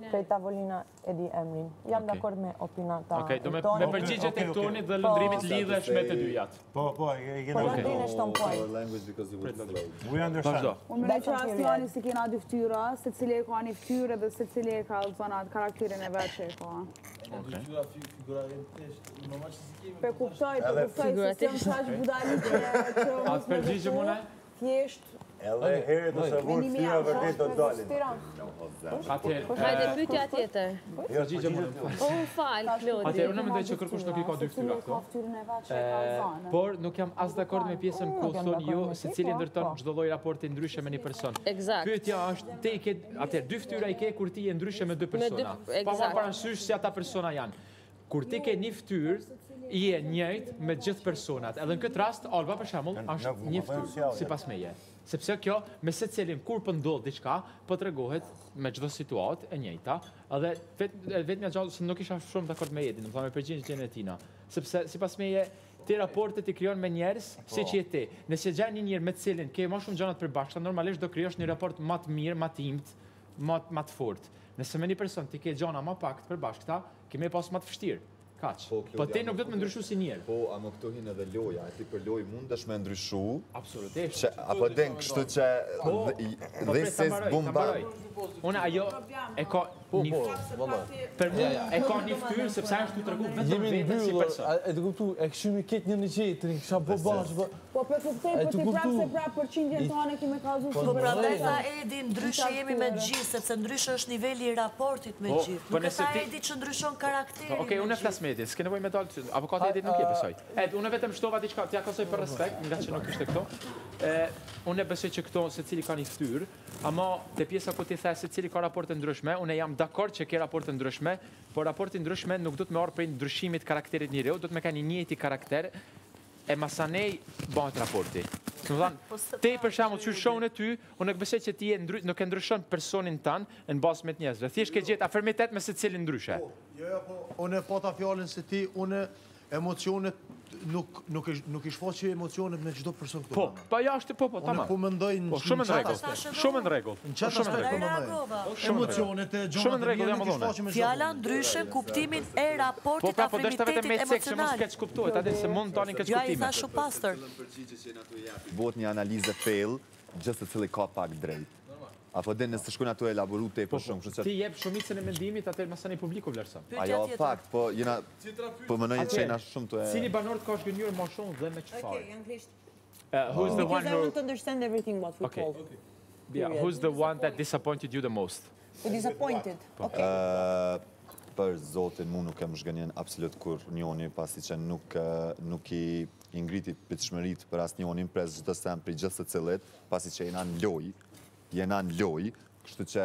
Krejt tavolina e di emrin. Jam dakord me opinata. Okej, do me përgjigjet e Tonit dhe lëndrimit lidhesh me të dyjat. Po, e Po Lëndrin e shton point. We understand. Unë mendoj që Aslani si kena dy fytyra, se cili ka një fytyrë dhe se cili ka zonat karakterin e vetë që e ka. Pe kuptoj, se s'jam shash budali që... A të përgjigje mune? Thjesht... Edhe herët ose vurë fyra vërtet do dalin. Hajde, pyetja tjetër. Përgjigje mune. Unë falë, Klodi. Atëherë, unë mendoj që kërkush nuk i ka dy fytyra këto. Por nuk jam as dakord me pjesën ku thoni ju se cili ndërton çdo lloj raporti ndryshe me një person. Eksakt. Pyetja është te i ke atëherë dy fytyra i ke kur ti je ndryshe me dy persona. Pa marrë parasysh si ata persona janë. Kur ti ke një fytyrë, i e njëjtë me gjithë personat. Edhe në këtë rast, Alba për shembull është një fytyrë sipas meje. Sepse kjo me secilin kur po ndodh diçka, po tregohet me çdo situatë e njëjta, edhe vetëm gjallë se nuk isha shumë dakord me Edin, domethënë me përgjigjen e Tina, sepse sipas meje ti raportet i krijon me njerëz siç je ti. Nëse gjen një njerëz me të cilin ke më shumë gjëra të përbashkëta, normalisht do krijosh një raport më të mirë, më të imtë, më të fortë. Nëse me një person ti ke gjëra më pak të përbashkëta, ke më pas më të vështirë. Kaq. Po ti nuk do të më ndryshu si njerë. Po, a më këto hinë edhe loja, e ti për loj mundesh me ndryshu. Absolutisht. Apo den kështu që this is bumba. Unë ajo e ka një për mu e ka një fytyrë sepse ajo është tu tregu vetëm vetë si person. E të kuptu, e këshimi ketë një qetërin, kësha bo bashkë. Po për kuptoj, po ti prapë se prapë për qindjen tonë kime kazu si Po prandaj tha Edi, ndryshe jemi me gjithë, sepse ndryshe është niveli i raportit me gjithë. Nuk e tha Edi që ndryshon karakterin. Okej, unë e flas me Edin, s'ke nevojë me dalë, avokati Edi nuk je besoj. Unë vetëm shtova diçka, t'ja kasoj për respekt, nga që nuk ishte këto. Unë e besoj që këto secili ka një fytyrë, ama te pjesa ku ti the secili ka raporte ndryshme, unë jam dakord që ke raporte ndryshme, por raporti ndryshme nuk do të më marrë prej ndryshimit karakterit njeriu, do të më ka një njëjti karakter e masanej bëhet raporti. Më thanë, te për shembull që shohun e ty, unë nuk besoj që ti nuk e ndryshon personin tan në bazë me të njerëzve. Thjesht ke gjetë afirmitet me secilin ndryshe. Jo, po unë po ta fjalën se ti unë emocionet nuk i shfaqe emocionet me çdo person këtu. Po ja është po tamam. Unë po mendoj shumë në rregull. Shumë në rregull. Në çfarë aspekt po mendoj? Emocionet e shumë në rregull jam dhënë. Fjala ndryshe kuptimin e raportit afirmitetit emocional. Keç kuptohet, atë se mund tani keç kuptimin. Ja i thashu pastër. Bëhet një analizë fail, gjithë secili ka pak drejt. Apo dhe nëse shkojnë ato elaboru te për shumë. Ti jep shumicën e mendimit, atëherë masani publiku vlerëson. Ajo fakt, po jena po mënoj që jena shumë të Cili banor të ka shgënjur më shumë dhe me çfarë? Okay, anglisht. Who's the one Because I want to understand everything what we call. Yeah, who's the one that disappointed you the most? Who disappointed? Okay. Për zotin mu nuk kem shgënjen absolut kur njoni, pasi që nuk i ngriti pritshmërit për as njonin, pres çdo sem për gjithë secilit, pasi që jena në loj, kështu që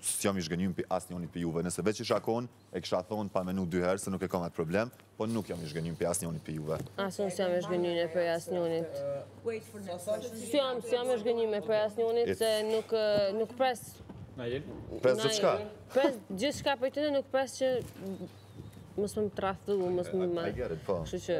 s'jam i shgënjim për as njoni për juve. Nëse veç i shakon, e kësha thonë pa menu 2 herë, se nuk e kam atë problem, po nuk jam i shgënjim për as njoni për juve. Asë unë s'jam i shgënjime për as njonit. S'jam i shgënjime për as njonit, se nuk pres... Pres gjithë shka? Pres gjithë shka për të nuk pres që mos më tradhu, mos më më... I get it, po. Kështu që...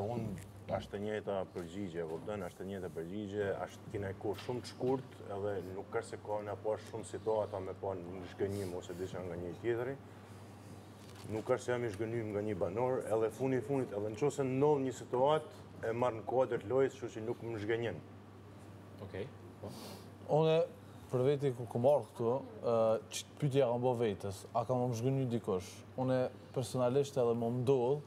Unë është të njëjta përgjigje, është të njëjta përgjigje, është kena e kohë shumë të shkurt, edhe nuk ka se ka në po shumë situata me po në shgënjim ose disha nga një tjetëri. Nuk ka se jam i shgënjim nga një banor, edhe funit, edhe në qose ndodh një situatë e marrë në kodër të lojës, që nuk më shgënjen. Okej. Unë, për veti ku marrë këtu, që pytja kam bo vetës, a kam më shgënjë dikosh. Unë personalisht edhe më ndodh,